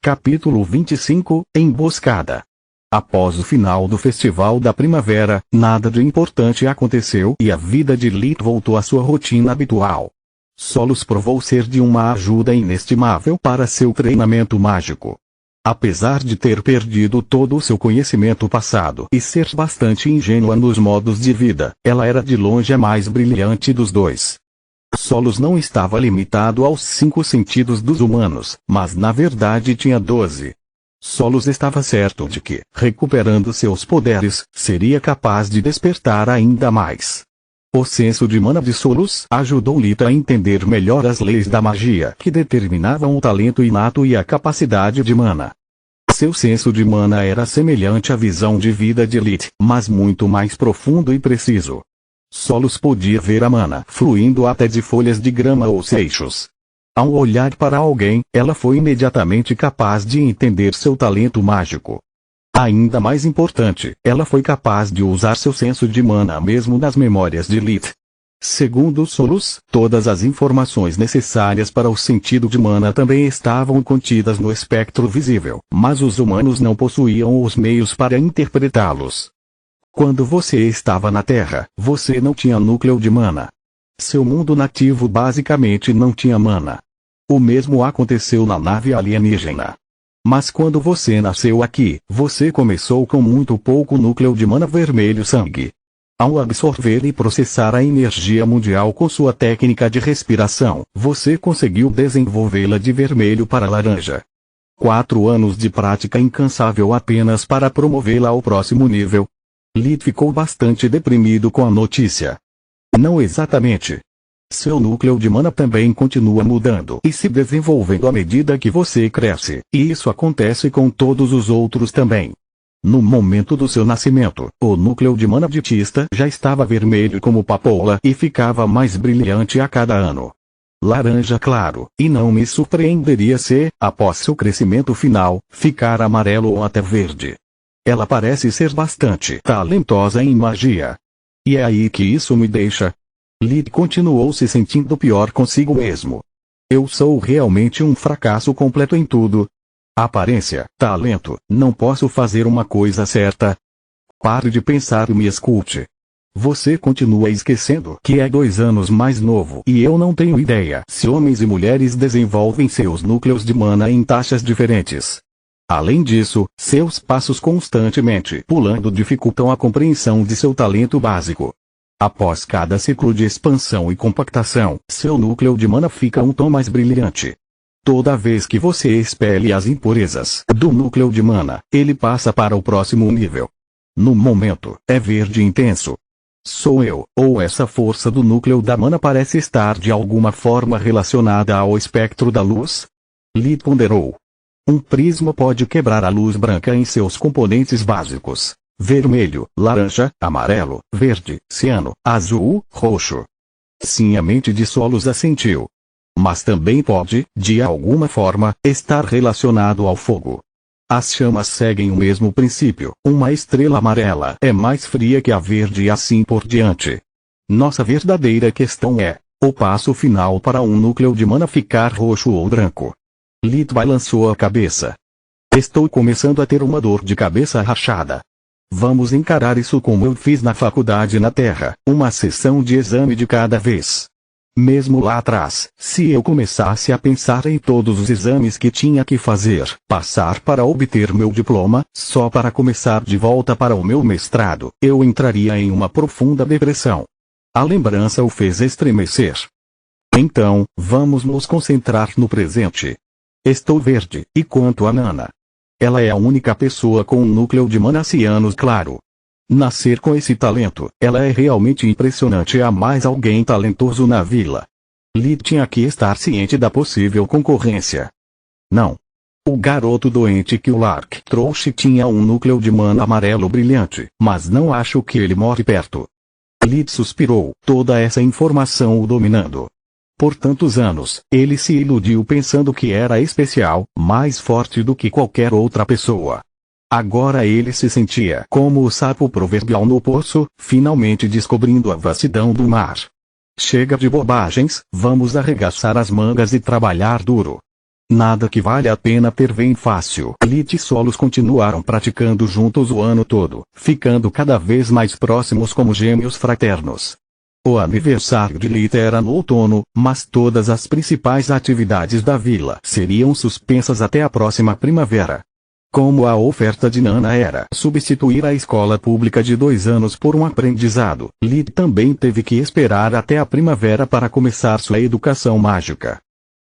Capítulo 25, Emboscada. Após o final do Festival da Primavera, nada de importante aconteceu e a vida de Lit voltou à sua rotina habitual. Solos provou ser de uma ajuda inestimável para seu treinamento mágico. Apesar de ter perdido todo o seu conhecimento passado e ser bastante ingênua nos modos de vida, ela era de longe a mais brilhante dos dois. Solos não estava limitado aos 5 sentidos dos humanos, mas na verdade tinha 12. Solos estava certo de que, recuperando seus poderes, seria capaz de despertar ainda mais. O senso de mana de Solos ajudou Lita a entender melhor as leis da magia que determinavam o talento inato e a capacidade de mana. Seu senso de mana era semelhante à visão de vida de Lit, mas muito mais profundo e preciso. Solos podia ver a mana fluindo até de folhas de grama ou seixos. Ao olhar para alguém, ela foi imediatamente capaz de entender seu talento mágico. Ainda mais importante, ela foi capaz de usar seu senso de mana mesmo nas memórias de Lit. Segundo Solos, todas as informações necessárias para o sentido de mana também estavam contidas no espectro visível, mas os humanos não possuíam os meios para interpretá-los. Quando você estava na Terra, você não tinha núcleo de mana. Seu mundo nativo basicamente não tinha mana. O mesmo aconteceu na nave alienígena. Mas quando você nasceu aqui, você começou com muito pouco núcleo de mana vermelho sangue. Ao absorver e processar a energia mundial com sua técnica de respiração, você conseguiu desenvolvê-la de vermelho para laranja. 4 anos de prática incansável apenas para promovê-la ao próximo nível. Lit ficou bastante deprimido com a notícia. Não exatamente. Seu núcleo de mana também continua mudando e se desenvolvendo à medida que você cresce, e isso acontece com todos os outros também. No momento do seu nascimento, o núcleo de mana de Tista já estava vermelho como papoula e ficava mais brilhante a cada ano. Laranja claro, e não me surpreenderia se, após seu crescimento final, ficar amarelo ou até verde. Ela parece ser bastante talentosa em magia. E é aí que isso me deixa. Lit continuou se sentindo pior consigo mesmo. Eu sou realmente um fracasso completo em tudo. Aparência, talento, não posso fazer uma coisa certa. Pare de pensar e me escute. Você continua esquecendo que é 2 anos mais novo e eu não tenho ideia se homens e mulheres desenvolvem seus núcleos de mana em taxas diferentes. Além disso, seus passos constantemente pulando dificultam a compreensão de seu talento básico. Após cada ciclo de expansão e compactação, seu núcleo de mana fica um tom mais brilhante. Toda vez que você expele as impurezas do núcleo de mana, ele passa para o próximo nível. No momento, é verde intenso. Sou eu, ou essa força do núcleo da mana parece estar de alguma forma relacionada ao espectro da luz? Lit ponderou. Um prisma pode quebrar a luz branca em seus componentes básicos: vermelho, laranja, amarelo, verde, ciano, azul, roxo. Sim, a mente de Solos assentiu. Mas também pode, de alguma forma, estar relacionado ao fogo. As chamas seguem o mesmo princípio: uma estrela amarela é mais fria que a verde e assim por diante. Nossa verdadeira questão é o passo final para um núcleo de mana ficar roxo ou branco. Lit balançou a cabeça. Estou começando a ter uma dor de cabeça rachada. Vamos encarar isso como eu fiz na faculdade na Terra, uma sessão de exame de cada vez. Mesmo lá atrás, se eu começasse a pensar em todos os exames que tinha que fazer, passar para obter meu diploma, só para começar de volta para o meu mestrado, eu entraria em uma profunda depressão. A lembrança o fez estremecer. Então, vamos nos concentrar no presente. Estou verde, e quanto a Nana? Ela é a única pessoa com um núcleo de mana cianos claro. Nascer com esse talento, ela é realmente impressionante. Há mais alguém talentoso na vila. Lit tinha que estar ciente da possível concorrência. Não. O garoto doente que o Lark trouxe tinha um núcleo de mana amarelo brilhante, mas não acho que ele more perto. Lit suspirou, toda essa informação o dominando. Por tantos anos, ele se iludiu pensando que era especial, mais forte do que qualquer outra pessoa. Agora ele se sentia como o sapo proverbial no poço, finalmente descobrindo a vastidão do mar. Chega de bobagens, vamos arregaçar as mangas e trabalhar duro. Nada que vale a pena ter vem fácil. Lit e Solos continuaram praticando juntos o ano todo, ficando cada vez mais próximos como gêmeos fraternos. O aniversário de Lit era no outono, mas todas as principais atividades da vila seriam suspensas até a próxima primavera. Como a oferta de Nana era substituir a escola pública de 2 anos por um aprendizado, Lit também teve que esperar até a primavera para começar sua educação mágica.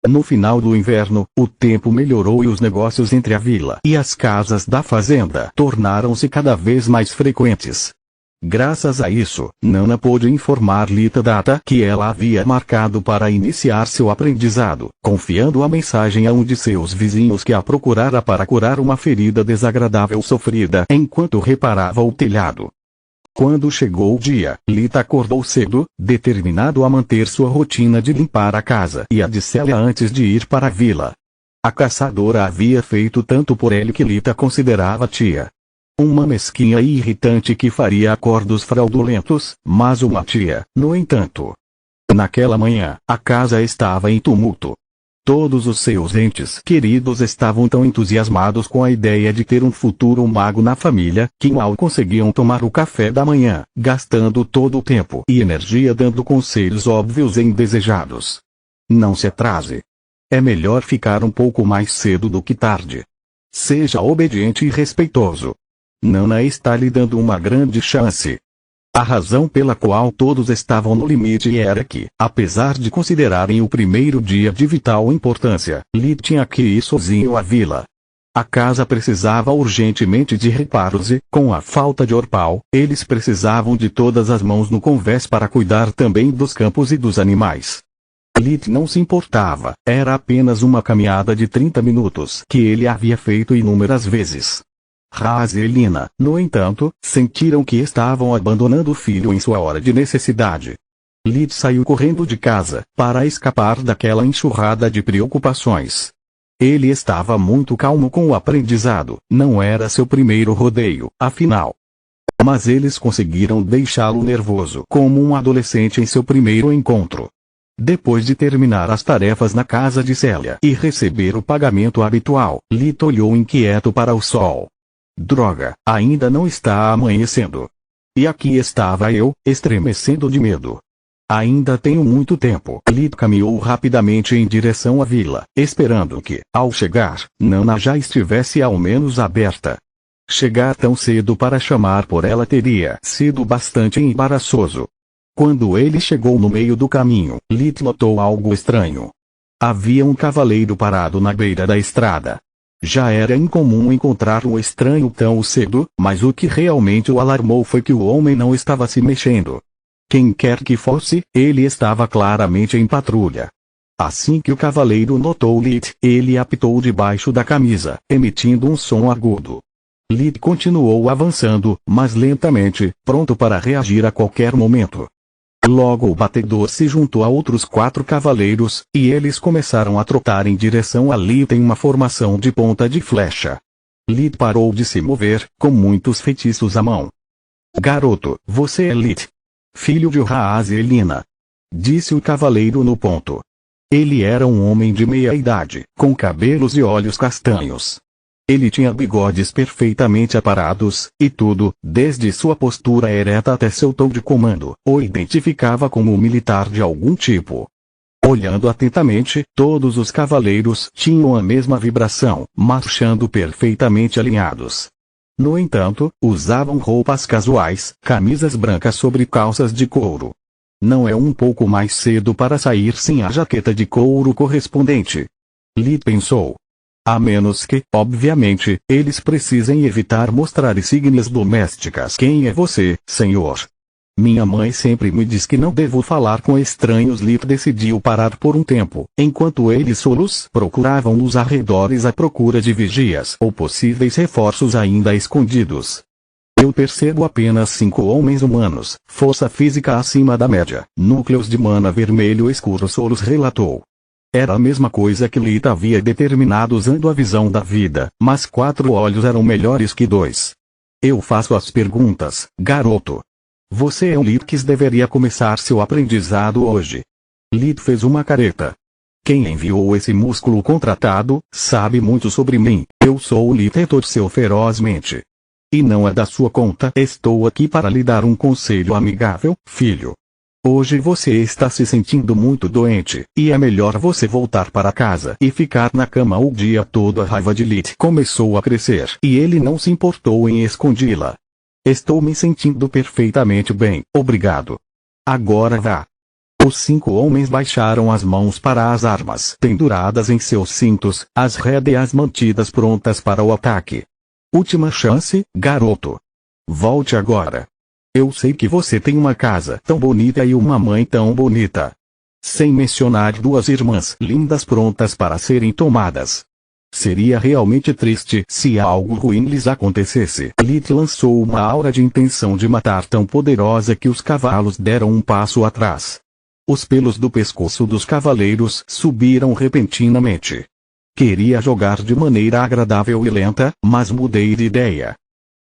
No final do inverno, o tempo melhorou e os negócios entre a vila e as casas da fazenda tornaram-se cada vez mais frequentes. Graças a isso, Nana pôde informar Lit a data que ela havia marcado para iniciar seu aprendizado, confiando a mensagem a um de seus vizinhos que a procurara para curar uma ferida desagradável sofrida enquanto reparava o telhado. Quando chegou o dia, Lit acordou cedo, determinado a manter sua rotina de limpar a casa e a de Célia antes de ir para a vila. A caçadora havia feito tanto por ele que Lit a considerava tia. Uma mesquinha e irritante que faria acordos fraudulentos, mas uma tia, no entanto. Naquela manhã, a casa estava em tumulto. Todos os seus entes queridos estavam tão entusiasmados com a ideia de ter um futuro mago na família, que mal conseguiam tomar o café da manhã, gastando todo o tempo e energia dando conselhos óbvios e indesejados. Não se atrase. É melhor ficar um pouco mais cedo do que tarde. Seja obediente e respeitoso. Nana está lhe dando uma grande chance. A razão pela qual todos estavam no limite era que, apesar de considerarem o primeiro dia de vital importância, Lit tinha que ir sozinho à vila. A casa precisava urgentemente de reparos e, com a falta de Orpal, eles precisavam de todas as mãos no convés para cuidar também dos campos e dos animais. Lit não se importava, era apenas uma caminhada de 30 minutos que ele havia feito inúmeras vezes. Raz e Elina, no entanto, sentiram que estavam abandonando o filho em sua hora de necessidade. Lit saiu correndo de casa, para escapar daquela enxurrada de preocupações. Ele estava muito calmo com o aprendizado, não era seu primeiro rodeio, afinal. Mas eles conseguiram deixá-lo nervoso como um adolescente em seu primeiro encontro. Depois de terminar as tarefas na casa de Célia e receber o pagamento habitual, Lit olhou inquieto para o sol. Droga, ainda não está amanhecendo. E aqui estava eu, estremecendo de medo. Ainda tenho muito tempo. Lit caminhou rapidamente em direção à vila, esperando que, ao chegar, Nana já estivesse ao menos aberta. Chegar tão cedo para chamar por ela teria sido bastante embaraçoso. Quando ele chegou no meio do caminho, Lit notou algo estranho. Havia um cavaleiro parado na beira da estrada. Já era incomum encontrar um estranho tão cedo, mas o que realmente o alarmou foi que o homem não estava se mexendo. Quem quer que fosse, ele estava claramente em patrulha. Assim que o cavaleiro notou Lit, ele apitou debaixo da camisa, emitindo um som agudo. Lit continuou avançando, mas lentamente, pronto para reagir a qualquer momento. Logo o batedor se juntou a outros 4 cavaleiros, e eles começaram a trotar em direção a Lit em uma formação de ponta de flecha. Lit parou de se mover, com muitos feitiços à mão. Garoto, você é Lit. Filho de Raz e Elina. Disse o cavaleiro no ponto. Ele era um homem de meia idade, com cabelos e olhos castanhos. Ele tinha bigodes perfeitamente aparados, e tudo, desde sua postura ereta até seu tom de comando, o identificava como um militar de algum tipo. Olhando atentamente, todos os cavaleiros tinham a mesma vibração, marchando perfeitamente alinhados. No entanto, usavam roupas casuais, camisas brancas sobre calças de couro. Não é um pouco mais cedo para sair sem a jaqueta de couro correspondente? Lit pensou. A menos que, obviamente, eles precisem evitar mostrar insígnias domésticas. Quem é você, senhor? Minha mãe sempre me diz que não devo falar com estranhos. Lit decidiu parar por um tempo, enquanto eles solos procuravam nos arredores à procura de vigias ou possíveis reforços ainda escondidos. Eu percebo apenas 5 homens humanos, força física acima da média, núcleos de mana vermelho escuro. Solos relatou. Era a mesma coisa que Lit havia determinado usando a visão da vida, mas 4 olhos eram melhores que 2. Eu faço as perguntas, garoto. Você é um Lit que deveria começar seu aprendizado hoje. Lit fez uma careta. Quem enviou esse músculo contratado, sabe muito sobre mim. Eu sou o Lit, retorceu ferozmente. E não é da sua conta. Estou aqui para lhe dar um conselho amigável, filho. Hoje você está se sentindo muito doente, e é melhor você voltar para casa e ficar na cama o dia todo. A raiva de Lit começou a crescer, e ele não se importou em escondê-la. Estou me sentindo perfeitamente bem, obrigado. Agora vá. Os 5 homens baixaram as mãos para as armas penduradas em seus cintos, as rédeas mantidas prontas para o ataque. Última chance, garoto. Volte agora. Eu sei que você tem uma casa tão bonita e uma mãe tão bonita. Sem mencionar 2 irmãs lindas prontas para serem tomadas. Seria realmente triste se algo ruim lhes acontecesse. Lit lançou uma aura de intenção de matar tão poderosa que os cavalos deram um passo atrás. Os pelos do pescoço dos cavaleiros subiram repentinamente. Queria jogar de maneira agradável e lenta, mas mudei de ideia.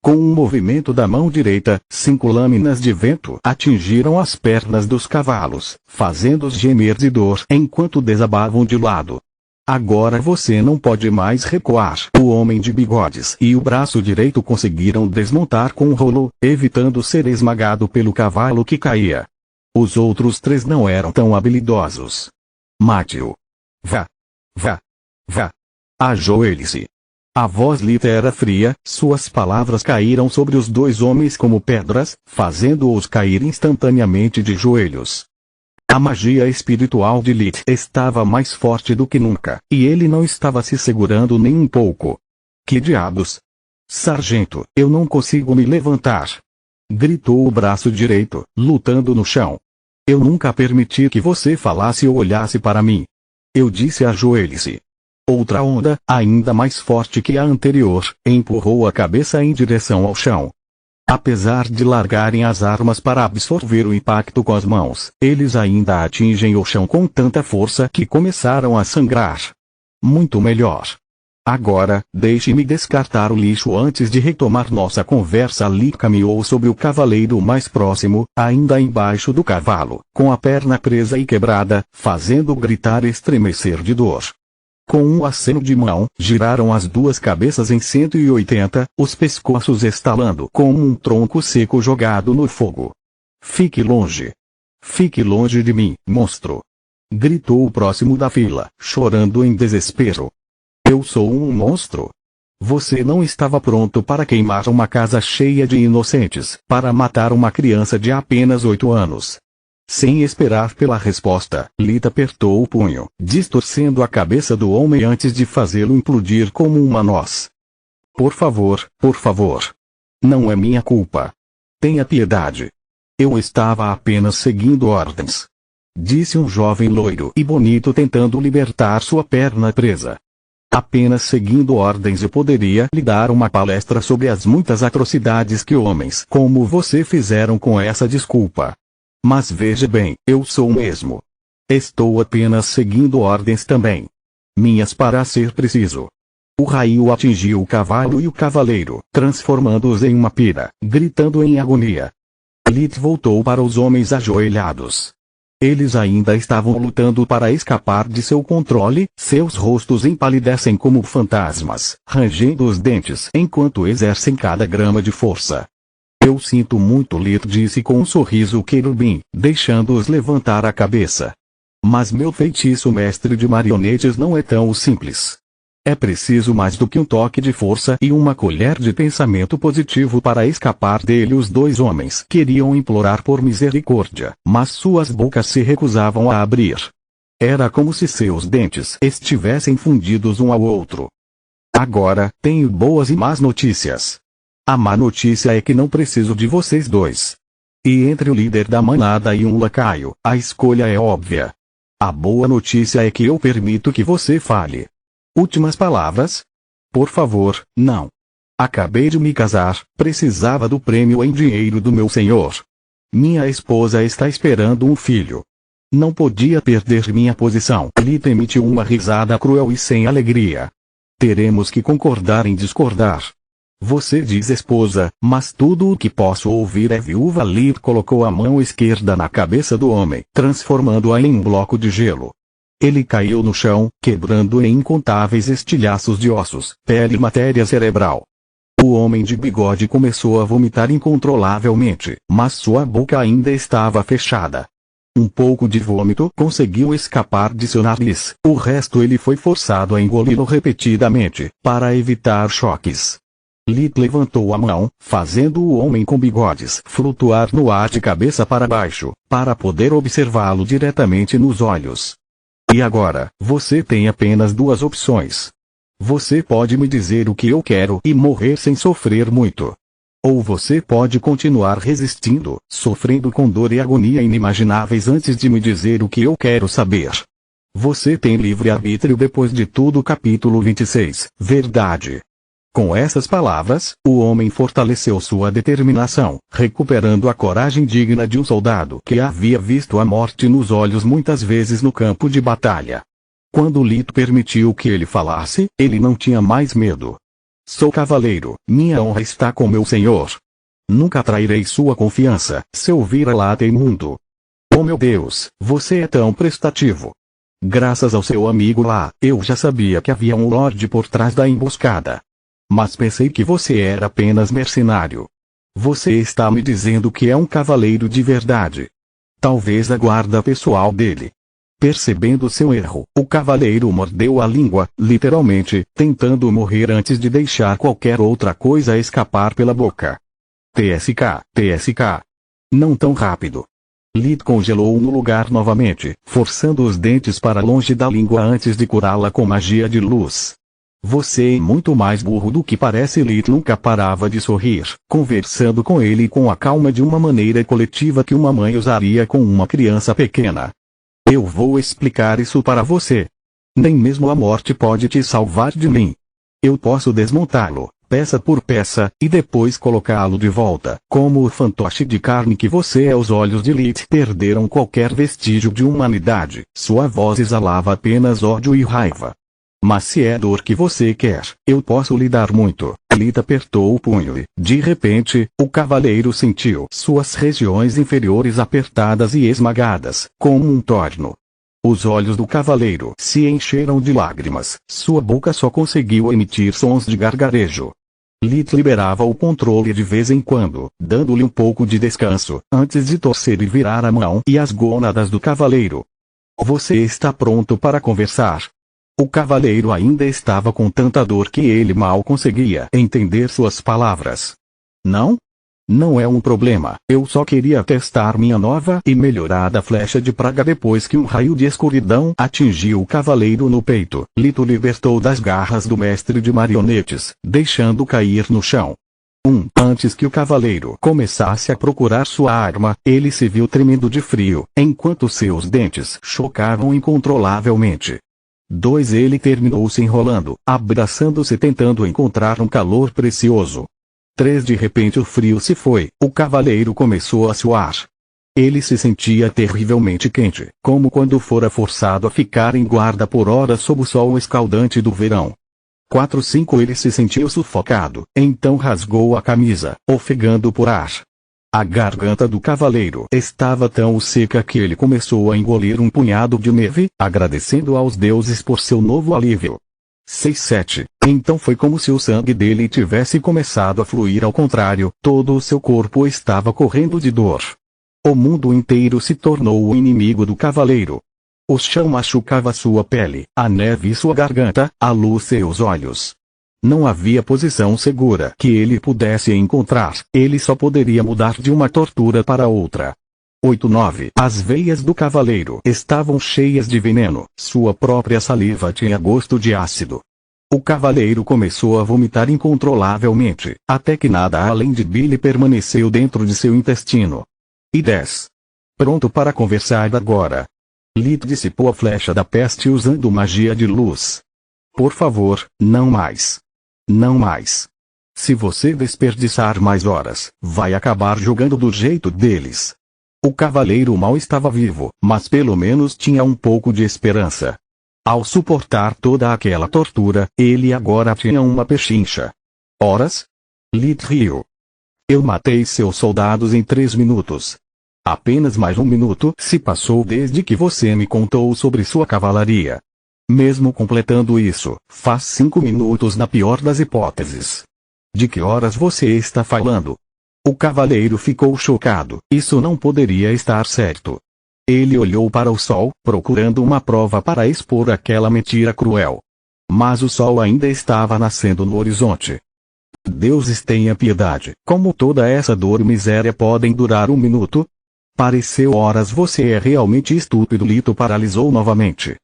Com um movimento da mão direita, 5 lâminas de vento atingiram as pernas dos cavalos, fazendo-os gemer de dor enquanto desabavam de lado. Agora você não pode mais recuar. O homem de bigodes e o braço direito conseguiram desmontar com um rolo, evitando ser esmagado pelo cavalo que caía. Os outros 3 não eram tão habilidosos. Mate-o. Vá. Vá. Vá. Ajoelhe-se. A voz Lit era fria, suas palavras caíram sobre os 2 homens como pedras, fazendo-os cair instantaneamente de joelhos. A magia espiritual de Lit estava mais forte do que nunca, e ele não estava se segurando nem um pouco. Que diabos? Sargento, eu não consigo me levantar. Gritou o braço direito, lutando no chão. Eu nunca permiti que você falasse ou olhasse para mim. Eu disse ajoelhe-se. Outra onda, ainda mais forte que a anterior, empurrou a cabeça em direção ao chão. Apesar de largarem as armas para absorver o impacto com as mãos, eles ainda atingem o chão com tanta força que começaram a sangrar. Muito melhor. Agora, deixe-me descartar o lixo antes de retomar nossa conversa. Lit caminhou sobre o cavaleiro mais próximo, ainda embaixo do cavalo, com a perna presa e quebrada, fazendo-o gritar e estremecer de dor. Com um aceno de mão, giraram as 2 cabeças em 180, os pescoços estalando como um tronco seco jogado no fogo. Fique longe. Fique longe de mim, monstro. Gritou o próximo da fila, chorando em desespero. Eu sou um monstro? Você não estava pronto para queimar uma casa cheia de inocentes, para matar uma criança de apenas 8 anos. Sem esperar pela resposta, Lit apertou o punho, distorcendo a cabeça do homem antes de fazê-lo implodir como uma noz. Por favor, por favor. Não é minha culpa. Tenha piedade. Eu estava apenas seguindo ordens. Disse um jovem loiro e bonito tentando libertar sua perna presa. Apenas seguindo ordens eu poderia lhe dar uma palestra sobre as muitas atrocidades que homens como você fizeram com essa desculpa. Mas veja bem, eu sou mesmo. Estou apenas seguindo ordens também. Minhas para ser preciso. O raio atingiu o cavalo e o cavaleiro, transformando-os em uma pira, gritando em agonia. Lit voltou para os homens ajoelhados. Eles ainda estavam lutando para escapar de seu controle, seus rostos empalidecem como fantasmas, rangendo os dentes enquanto exercem cada grama de força. Eu sinto muito, Lit disse com um sorriso querubim, deixando-os levantar a cabeça. Mas meu feitiço mestre de marionetes não é tão simples. É preciso mais do que um toque de força e uma colher de pensamento positivo para escapar dele. Os 2 homens queriam implorar por misericórdia, mas suas bocas se recusavam a abrir. Era como se seus dentes estivessem fundidos um ao outro. Agora, tenho boas e más notícias. A má notícia é que não preciso de vocês 2. E entre o líder da manada e um lacaio, a escolha é óbvia. A boa notícia é que eu permito que você fale. Últimas palavras? Por favor, não. Acabei de me casar, precisava do prêmio em dinheiro do meu senhor. Minha esposa está esperando um filho. Não podia perder minha posição. Lit emitiu uma risada cruel e sem alegria. Teremos que concordar em discordar. Você diz esposa, mas tudo o que posso ouvir é viúva. Lit colocou a mão esquerda na cabeça do homem, transformando-a em um bloco de gelo. Ele caiu no chão, quebrando em incontáveis estilhaços de ossos, pele e matéria cerebral. O homem de bigode começou a vomitar incontrolavelmente, mas sua boca ainda estava fechada. Um pouco de vômito conseguiu escapar de seu nariz, o resto ele foi forçado a engoli-lo repetidamente, para evitar choques. Lit levantou a mão, fazendo o homem com bigodes flutuar no ar de cabeça para baixo, para poder observá-lo diretamente nos olhos. E agora, você tem apenas duas opções. Você pode me dizer o que eu quero e morrer sem sofrer muito. Ou você pode continuar resistindo, sofrendo com dor e agonia inimagináveis antes de me dizer o que eu quero saber. Você tem livre-arbítrio depois de tudo. Capítulo 26, Verdade. Com essas palavras, o homem fortaleceu sua determinação, recuperando a coragem digna de um soldado que havia visto a morte nos olhos muitas vezes no campo de batalha. Quando Lit permitiu que ele falasse, ele não tinha mais medo. Sou cavaleiro, minha honra está com meu senhor. Nunca trairei sua confiança, seu vira-lata imundo. Oh meu Deus, você é tão prestativo. Graças ao seu amigo lá, eu já sabia que havia um lorde por trás da emboscada. Mas pensei que você era apenas mercenário. Você está me dizendo que é um cavaleiro de verdade. Talvez a guarda pessoal dele. Percebendo seu erro, o cavaleiro mordeu a língua, literalmente, tentando morrer antes de deixar qualquer outra coisa escapar pela boca. TSK. Não tão rápido. Lit congelou no lugar novamente, forçando os dentes para longe da língua antes de curá-la com magia de luz. Você é muito mais burro do que parece. Lit nunca parava de sorrir, conversando com ele com a calma de uma maneira coletiva que uma mãe usaria com uma criança pequena. Eu vou explicar isso para você. Nem mesmo a morte pode te salvar de mim. Eu posso desmontá-lo, peça por peça, e depois colocá-lo de volta, como o fantoche de carne que você é. Os olhos de Lit perderam qualquer vestígio de humanidade, sua voz exalava apenas ódio e raiva. Mas se é dor que você quer, eu posso lhe dar muito. Lit apertou o punho e, de repente, o cavaleiro sentiu suas regiões inferiores apertadas e esmagadas, como um torno. Os olhos do cavaleiro se encheram de lágrimas, sua boca só conseguiu emitir sons de gargarejo. Lit liberava o controle de vez em quando, dando-lhe um pouco de descanso, antes de torcer e virar a mão e as gônadas do cavaleiro. Você está pronto para conversar? O cavaleiro ainda estava com tanta dor que ele mal conseguia entender suas palavras. Não? Não é um problema, eu só queria testar minha nova e melhorada flecha de praga depois que um raio de escuridão atingiu o cavaleiro no peito. Lit o libertou das garras do mestre de marionetes, deixando cair no chão. Antes que o cavaleiro começasse a procurar sua arma, ele se viu tremendo de frio, enquanto seus dentes chocavam incontrolavelmente. 2 Ele terminou se enrolando, abraçando-se tentando encontrar um calor precioso. 3 De repente o frio se foi, o cavaleiro começou a suar. Ele se sentia terrivelmente quente, como quando fora forçado a ficar em guarda por horas sob o sol escaldante do verão. 4 Ele se sentiu sufocado, então rasgou a camisa, ofegando por ar. A garganta do cavaleiro estava tão seca que ele começou a engolir um punhado de neve, agradecendo aos deuses por seu novo alívio. 6 Então foi como se o sangue dele tivesse começado a fluir ao contrário, todo o seu corpo estava correndo de dor. O mundo inteiro se tornou o inimigo do cavaleiro. O chão machucava sua pele, a neve e sua garganta, a luz seus olhos. Não havia posição segura que ele pudesse encontrar, ele só poderia mudar de uma tortura para outra. 8 As veias do cavaleiro estavam cheias de veneno, sua própria saliva tinha gosto de ácido. O cavaleiro começou a vomitar incontrolavelmente, até que nada além de bile permaneceu dentro de seu intestino. E 10 Pronto para conversar agora. Lit dissipou a flecha da peste usando magia de luz. Por favor, não mais. Não mais. Se você desperdiçar mais horas, vai acabar jogando do jeito deles. O cavaleiro mal estava vivo, mas pelo menos tinha um pouco de esperança. Ao suportar toda aquela tortura, ele agora tinha uma pechincha. Horas? Lit riu. Eu matei seus soldados em 3 minutos. Apenas mais um minuto se passou desde que você me contou sobre sua cavalaria. Mesmo completando isso, faz 5 minutos na pior das hipóteses. De que horas você está falando? O cavaleiro ficou chocado, isso não poderia estar certo. Ele olhou para o sol, procurando uma prova para expor aquela mentira cruel. Mas o sol ainda estava nascendo no horizonte. Deuses tenha piedade, como toda essa dor e miséria podem durar um minuto? Pareceu horas. Você é realmente estúpido. Lito paralisou novamente.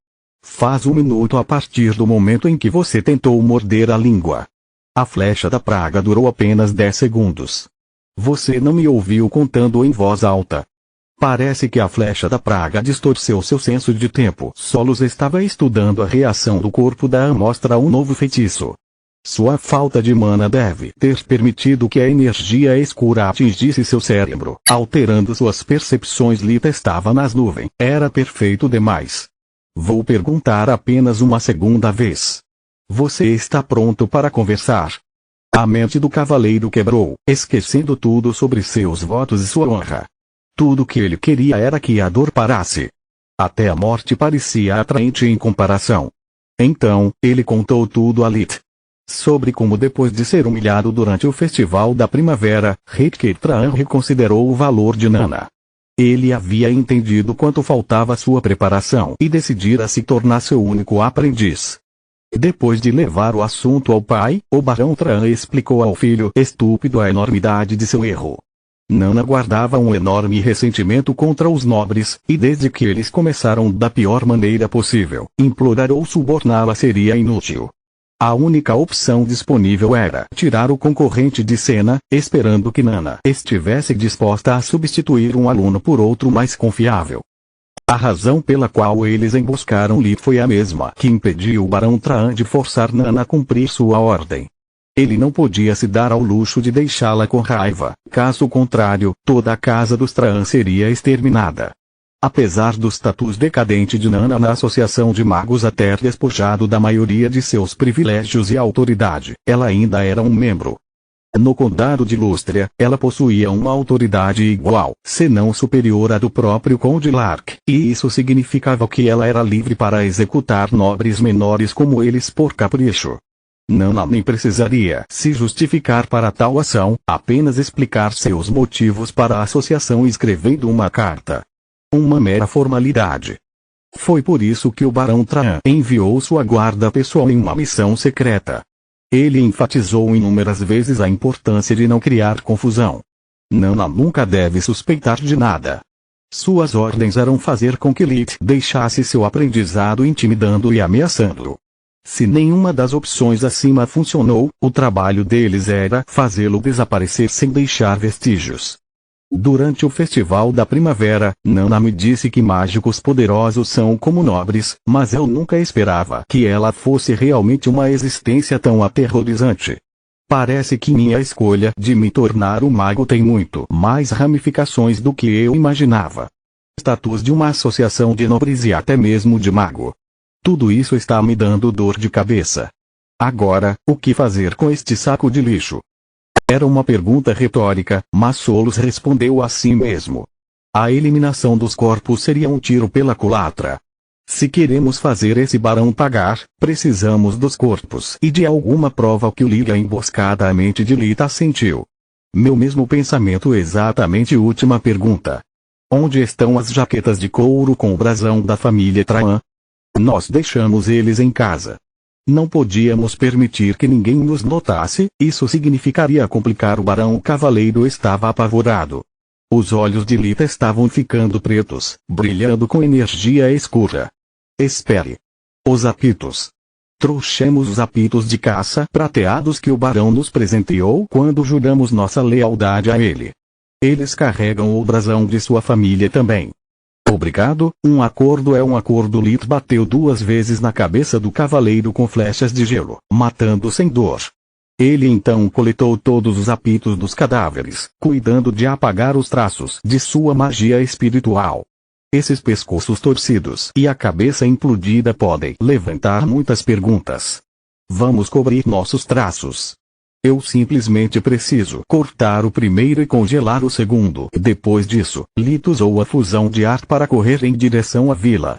Faz um minuto a partir do momento em que você tentou morder a língua. A flecha da praga durou apenas 10 segundos. Você não me ouviu contando em voz alta. Parece que a flecha da praga distorceu seu senso de tempo. Solos estava estudando a reação do corpo da amostra a um novo feitiço. Sua falta de mana deve ter permitido que a energia escura atingisse seu cérebro, alterando suas percepções. Lita estava nas nuvens. Era perfeito demais. Vou perguntar apenas uma segunda vez. Você está pronto para conversar? A mente do cavaleiro quebrou, esquecendo tudo sobre seus votos e sua honra. Tudo que ele queria era que a dor parasse. Até a morte parecia atraente em comparação. Então, ele contou tudo a Lit. Sobre como depois de ser humilhado durante o festival da primavera, Ritketran reconsiderou o valor de Nana. Ele havia entendido quanto faltava sua preparação e decidira se tornar seu único aprendiz. Depois de levar o assunto ao pai, o Barão Tran explicou ao filho estúpido a enormidade de seu erro. Nana guardava um enorme ressentimento contra os nobres, e desde que eles começaram da pior maneira possível, implorar ou suborná-la seria inútil. A única opção disponível era tirar o concorrente de cena, esperando que Nana estivesse disposta a substituir um aluno por outro mais confiável. A razão pela qual eles emboscaram Lee foi a mesma que impediu o Barão Tran de forçar Nana a cumprir sua ordem. Ele não podia se dar ao luxo de deixá-la com raiva, caso contrário, toda a casa dos Tran seria exterminada. Apesar do status decadente de Nana na Associação de Magos até despojado da maioria de seus privilégios e autoridade, ela ainda era um membro. No condado de Lústria, ela possuía uma autoridade igual, se não superior à do próprio Conde Lark, e isso significava que ela era livre para executar nobres menores como eles por capricho. Nana nem precisaria se justificar para tal ação, apenas explicar seus motivos para a associação escrevendo uma carta. Uma mera formalidade. Foi por isso que o Barão Tran enviou sua guarda pessoal em uma missão secreta. Ele enfatizou inúmeras vezes a importância de não criar confusão. Nana nunca deve suspeitar de nada. Suas ordens eram fazer com que Lit deixasse seu aprendizado intimidando e ameaçando-o. Se nenhuma das opções acima funcionou, o trabalho deles era fazê-lo desaparecer sem deixar vestígios. Durante o festival da primavera, Nana me disse que mágicos poderosos são como nobres, mas eu nunca esperava que ela fosse realmente uma existência tão aterrorizante. Parece que minha escolha de me tornar um mago tem muito mais ramificações do que eu imaginava. Status de uma associação de nobres e até mesmo de mago. Tudo isso está me dando dor de cabeça. Agora, o que fazer com este saco de lixo? Era uma pergunta retórica, mas Solos respondeu a si mesmo. A eliminação dos corpos seria um tiro pela culatra. Se queremos fazer esse barão pagar, precisamos dos corpos e de alguma prova que o liga emboscada à mente de Lita sentiu. Meu mesmo pensamento exatamente. Última pergunta. Onde estão as jaquetas de couro com o brasão da família Tran? Nós deixamos eles em casa. Não podíamos permitir que ninguém nos notasse, isso significaria complicar o barão. O cavaleiro estava apavorado. Os olhos de Lita estavam ficando pretos, brilhando com energia escura. Espere. Os apitos. Trouxemos os apitos de caça prateados que o barão nos presenteou quando juramos nossa lealdade a ele. Eles carregam o brasão de sua família também. Obrigado, um acordo é um acordo. Lit bateu 2 vezes na cabeça do cavaleiro com flechas de gelo, matando sem dor. Ele então coletou todos os apitos dos cadáveres, cuidando de apagar os traços de sua magia espiritual. Esses pescoços torcidos e a cabeça implodida podem levantar muitas perguntas. Vamos cobrir nossos traços. Eu simplesmente preciso cortar o primeiro e congelar o segundo. Depois disso, Lito usou a fusão de ar para correr em direção à vila.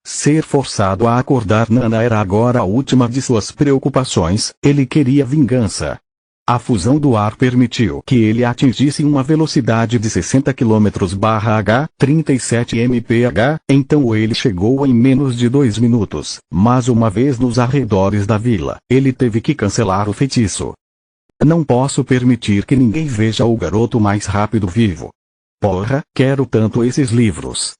Ser forçado a acordar Nana era agora a última de suas preocupações, ele queria vingança. A fusão do ar permitiu que ele atingisse uma velocidade de 60 km/h, 37 mph, então ele chegou em menos de 2 minutos, mas uma vez nos arredores da vila, ele teve que cancelar o feitiço. Não posso permitir que ninguém veja o garoto mais rápido vivo. Porra, quero tanto esses livros.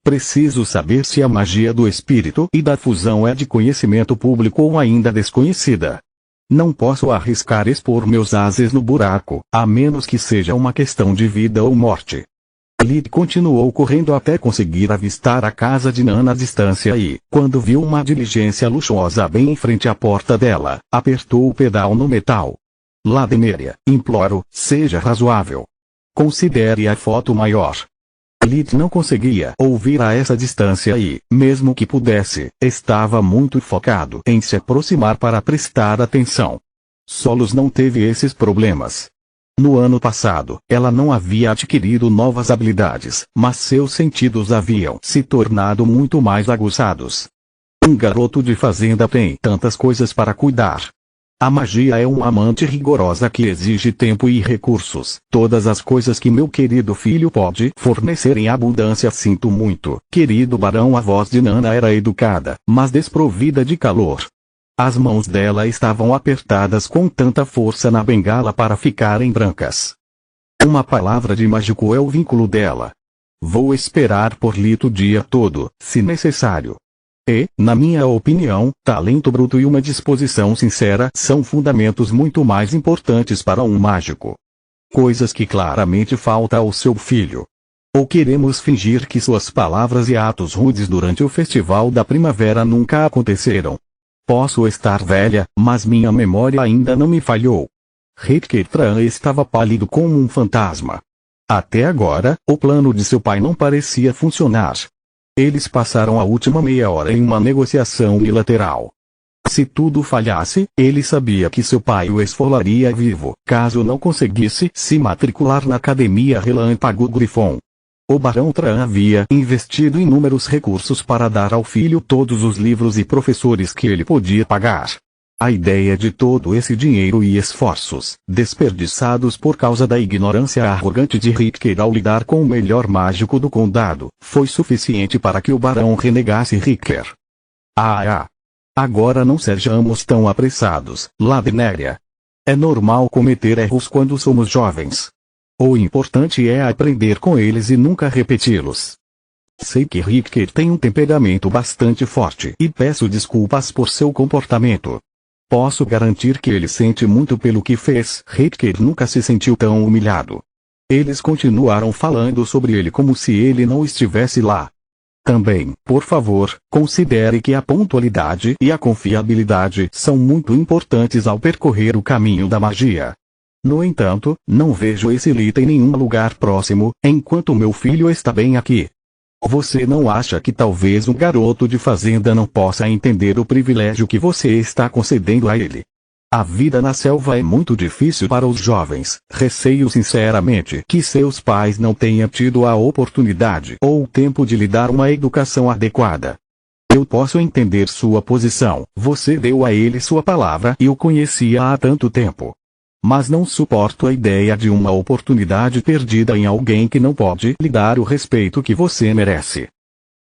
Preciso saber se a magia do espírito e da fusão é de conhecimento público ou ainda desconhecida. Não posso arriscar expor meus ases no buraco, a menos que seja uma questão de vida ou morte. Lid continuou correndo até conseguir avistar a casa de Nana à distância e, quando viu uma diligência luxuosa bem em frente à porta dela, apertou o pedal no metal. Ladenéria, imploro, seja razoável. Considere a foto maior. Lid não conseguia ouvir a essa distância e, mesmo que pudesse, estava muito focado em se aproximar para prestar atenção. Solos não teve esses problemas. No ano passado, ela não havia adquirido novas habilidades, mas seus sentidos haviam se tornado muito mais aguçados. Um garoto de fazenda tem tantas coisas para cuidar. A magia é uma amante rigorosa que exige tempo e recursos. Todas as coisas que meu querido filho pode fornecer em abundância. Sinto muito, querido barão. A voz de Nana era educada, mas desprovida de calor. As mãos dela estavam apertadas com tanta força na bengala para ficarem brancas. Uma palavra de mágico é o vínculo dela. Vou esperar por Lito o dia todo, se necessário. E, na minha opinião, talento bruto e uma disposição sincera são fundamentos muito mais importantes para um mágico. Coisas que claramente falta ao seu filho. Ou queremos fingir que suas palavras e atos rudes durante o festival da primavera nunca aconteceram? Posso estar velha, mas minha memória ainda não me falhou. Rutger Tran estava pálido como um fantasma. Até agora, o plano de seu pai não parecia funcionar. Eles passaram a última meia hora em uma negociação unilateral. Se tudo falhasse, ele sabia que seu pai o esfolaria vivo, caso não conseguisse se matricular na Academia Relâmpago Grifon. O Barão Tran havia investido inúmeros recursos para dar ao filho todos os livros e professores que ele podia pagar. A ideia de todo esse dinheiro e esforços, desperdiçados por causa da ignorância arrogante de Rutger ao lidar com o melhor mágico do condado, foi suficiente para que o barão renegasse Rutger. Agora não sejamos tão apressados, Ladenéria. É normal cometer erros quando somos jovens. O importante é aprender com eles e nunca repeti-los. Sei que Rutger tem um temperamento bastante forte e peço desculpas por seu comportamento. Posso garantir que ele sente muito pelo que fez. Rutger nunca se sentiu tão humilhado. Eles continuaram falando sobre ele como se ele não estivesse lá. Também, por favor, considere que a pontualidade e a confiabilidade são muito importantes ao percorrer o caminho da magia. No entanto, não vejo esse Lito em nenhum lugar próximo, enquanto meu filho está bem aqui. Você não acha que talvez um garoto de fazenda não possa entender o privilégio que você está concedendo a ele? A vida na selva é muito difícil para os jovens. Receio sinceramente que seus pais não tenham tido a oportunidade ou o tempo de lhe dar uma educação adequada. Eu posso entender sua posição. Você deu a ele sua palavra e o conhecia há tanto tempo. Mas não suporto a ideia de uma oportunidade perdida em alguém que não pode lhe dar o respeito que você merece.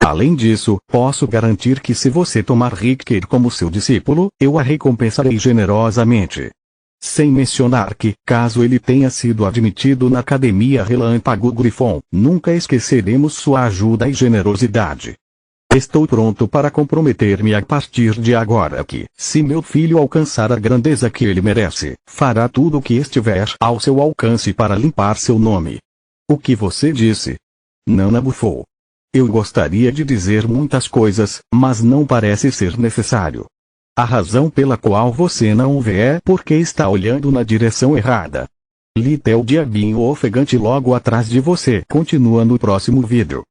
Além disso, posso garantir que se você tomar Rutger como seu discípulo, eu a recompensarei generosamente. Sem mencionar que, caso ele tenha sido admitido na Academia Relâmpago Grifon, nunca esqueceremos sua ajuda e generosidade. Estou pronto para comprometer-me a partir de agora que, se meu filho alcançar a grandeza que ele merece, fará tudo o que estiver ao seu alcance para limpar seu nome. O que você disse? Nana bufou. Eu gostaria de dizer muitas coisas, mas não parece ser necessário. A razão pela qual você não o vê é porque está olhando na direção errada. Lito é o diabinho ofegante logo atrás de você. Continua no próximo vídeo.